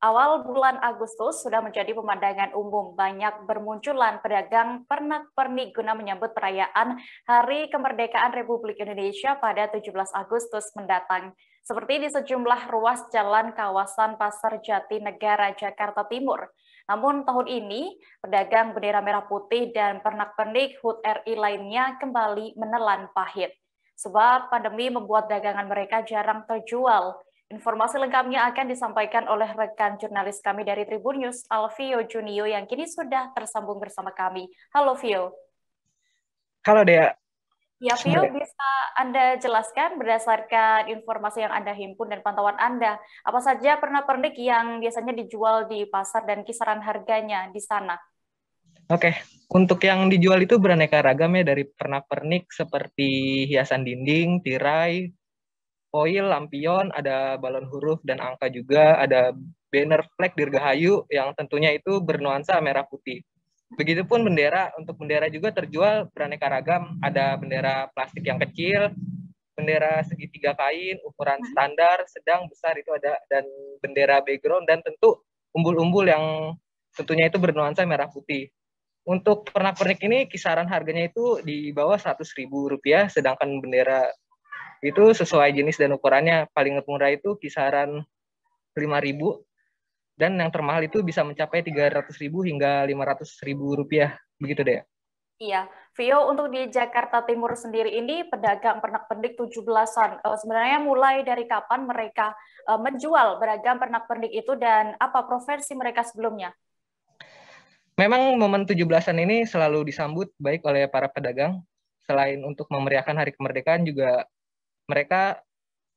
Awal bulan Agustus sudah menjadi pemandangan umum. Banyak bermunculan pedagang pernak-pernik guna menyambut perayaan Hari Kemerdekaan Republik Indonesia pada 17 Agustus mendatang. Seperti di sejumlah ruas jalan kawasan Pasar Jatinegara, Jakarta Timur. Namun tahun ini, pedagang bendera merah putih dan pernak-pernik HUT RI lainnya kembali menelan pahit. Sebab pandemi membuat dagangan mereka jarang terjual. Informasi lengkapnya akan disampaikan oleh rekan jurnalis kami dari Tribun News, Alvio Junio, yang kini sudah tersambung bersama kami. Halo, Vio. Halo, Dea. Ya, Vio, bisa Anda jelaskan berdasarkan informasi yang Anda himpun dan pantauan Anda, apa saja pernak-pernik yang biasanya dijual di pasar dan kisaran harganya di sana? Oke, untuk yang dijual itu beraneka ragam ya, dari pernak-pernik seperti hiasan dinding, tirai, foil, lampion, ada balon huruf dan angka juga, ada banner flag Dirgahayu yang tentunya itu bernuansa merah putih. Begitupun bendera, untuk bendera juga terjual beraneka ragam, ada bendera plastik yang kecil, bendera segitiga kain, ukuran standar, sedang, besar itu ada, dan bendera background, dan tentu umbul-umbul yang tentunya itu bernuansa merah putih. Untuk pernak-pernik ini kisaran harganya itu di bawah Rp100.000, sedangkan bendera itu sesuai jenis dan ukurannya. Paling murah itu kisaran 5.000 dan yang termahal itu bisa mencapai 300.000 hingga 500.000 rupiah. Begitu deh. Iya, Vio, untuk di Jakarta Timur sendiri ini pedagang pernak-pernik 17-an. Sebenarnya mulai dari kapan mereka menjual beragam pernak-pernik itu dan apa profesi mereka sebelumnya? Memang momen 17-an ini selalu disambut baik oleh para pedagang. Selain untuk memeriahkan Hari Kemerdekaan juga mereka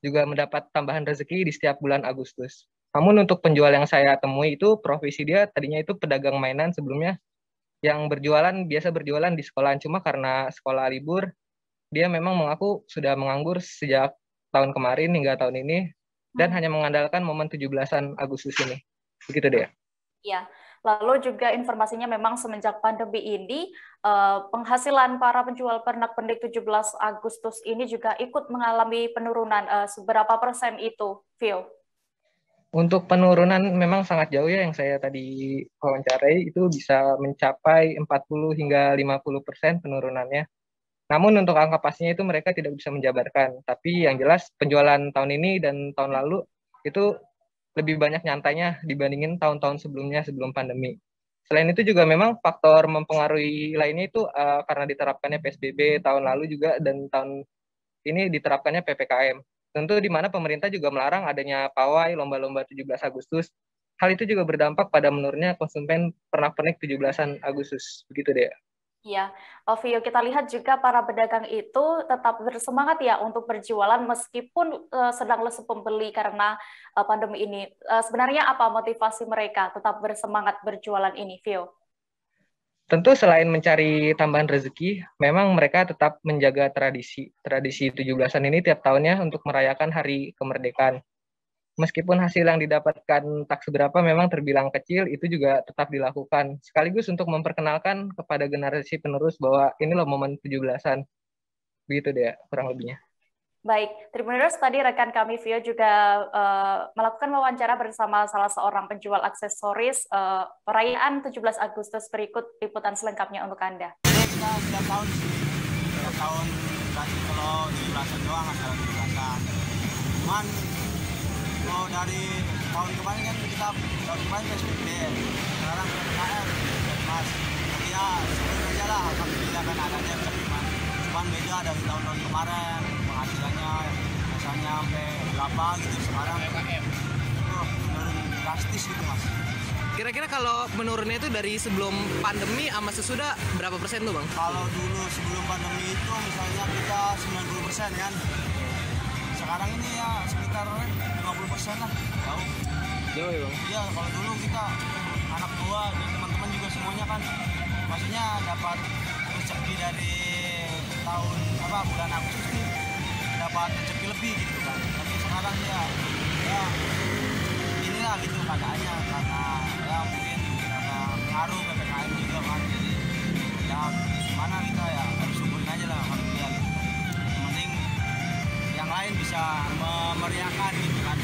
juga mendapat tambahan rezeki di setiap bulan Agustus. Namun untuk penjual yang saya temui itu profesi dia tadinya itu pedagang mainan sebelumnya yang biasa berjualan di sekolahan, cuma karena sekolah libur dia memang mengaku sudah menganggur sejak tahun kemarin hingga tahun ini dan hanya mengandalkan momen 17-an Agustus ini. Begitu deh. Ya, lalu juga informasinya memang semenjak pandemi ini, penghasilan para penjual pernak-pernik 17 Agustus ini juga ikut mengalami penurunan. Seberapa persen itu, Vio? Untuk penurunan memang sangat jauh ya, yang saya tadi wawancarai itu bisa mencapai 40 hingga 50% penurunannya. Namun untuk angka pastinya itu mereka tidak bisa menjabarkan. Tapi yang jelas penjualan tahun ini dan tahun lalu itu lebih banyak nyantainya dibandingin tahun-tahun sebelumnya sebelum pandemi. Selain itu juga memang faktor mempengaruhi lainnya itu karena diterapkannya PSBB tahun lalu juga dan tahun ini diterapkannya PPKM. Tentu di mana pemerintah juga melarang adanya pawai, lomba-lomba 17 Agustus. Hal itu juga berdampak pada menurunnya konsumen pernak-pernik 17-an Agustus. Begitu deh. Ya, Vio, kita lihat juga para pedagang itu tetap bersemangat ya untuk berjualan meskipun sedang lesu pembeli karena pandemi ini. Sebenarnya apa motivasi mereka tetap bersemangat berjualan ini, Vio? Tentu selain mencari tambahan rezeki, memang mereka tetap menjaga tradisi. Tradisi 17-an ini tiap tahunnya untuk merayakan Hari Kemerdekaan. Meskipun hasil yang didapatkan tak seberapa memang terbilang kecil, itu juga tetap dilakukan. Sekaligus untuk memperkenalkan kepada generasi penerus bahwa ini loh momen 17-an. Begitu deh kurang lebihnya. Baik, Tribuners, tadi rekan kami Vio juga melakukan wawancara bersama salah seorang penjual aksesoris perayaan 17 Agustus. Berikut liputan selengkapnya untuk Anda. Kita setiap tahun kalau di belasan doang asal di belasan. Cuman kalau dari tahun kemarin kan kita tahun kemarin PSBB, sekarang PPKM, mas. Tapi ya sebenarnya aja lah, alhamdulillah kan adanya bisa terima. Cuman beda dari tahun-tahun kemarin, penghasilannya misalnya sampai berapa gitu, sekarang menurun drastis gitu mas. Kira-kira kalau menurunnya itu dari sebelum pandemi sama sesudah berapa persen tuh bang? Kalau dulu sebelum pandemi itu misalnya kita 90% kan. Sekarang ini ya sekitar 50% lah. Jauh ya bang? Iya, kalau dulu kita anak tua dan teman-teman juga semuanya kan maksudnya dapat rezeki dari tahun bulan Agustus ini dapat rezeki lebih gitu kan. Tapi sekarang ya inilah gitu keadaannya karena ya mungkin karena pengaruh PPKM juga kan. Jadi ya mana kita ya harus syukurin aja lah alhamdulillah gitu. Yang penting yang lain bisa memeriahkan gitu kan.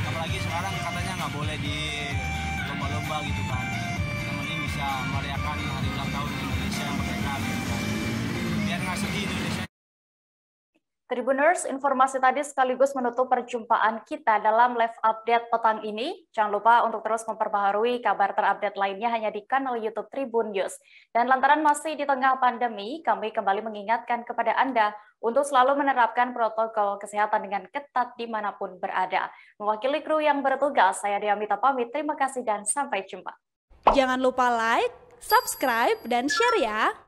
Apalagi sekarang katanya nggak boleh di lomba-lomba gitu kan. Yang penting bisa merayakan hari ulang tahun Indonesia yang merdeka gitu kan. Biar nggak sedih Indonesia. Tribuners, informasi tadi sekaligus menutup perjumpaan kita dalam live update petang ini. Jangan lupa untuk terus memperbaharui kabar terupdate lainnya hanya di kanal YouTube Tribun News. Dan lantaran masih di tengah pandemi, kami kembali mengingatkan kepada Anda untuk selalu menerapkan protokol kesehatan dengan ketat dimanapun berada. Mewakili kru yang bertugas, saya Diamita pamit. Terima kasih dan sampai jumpa. Jangan lupa like, subscribe, dan share ya!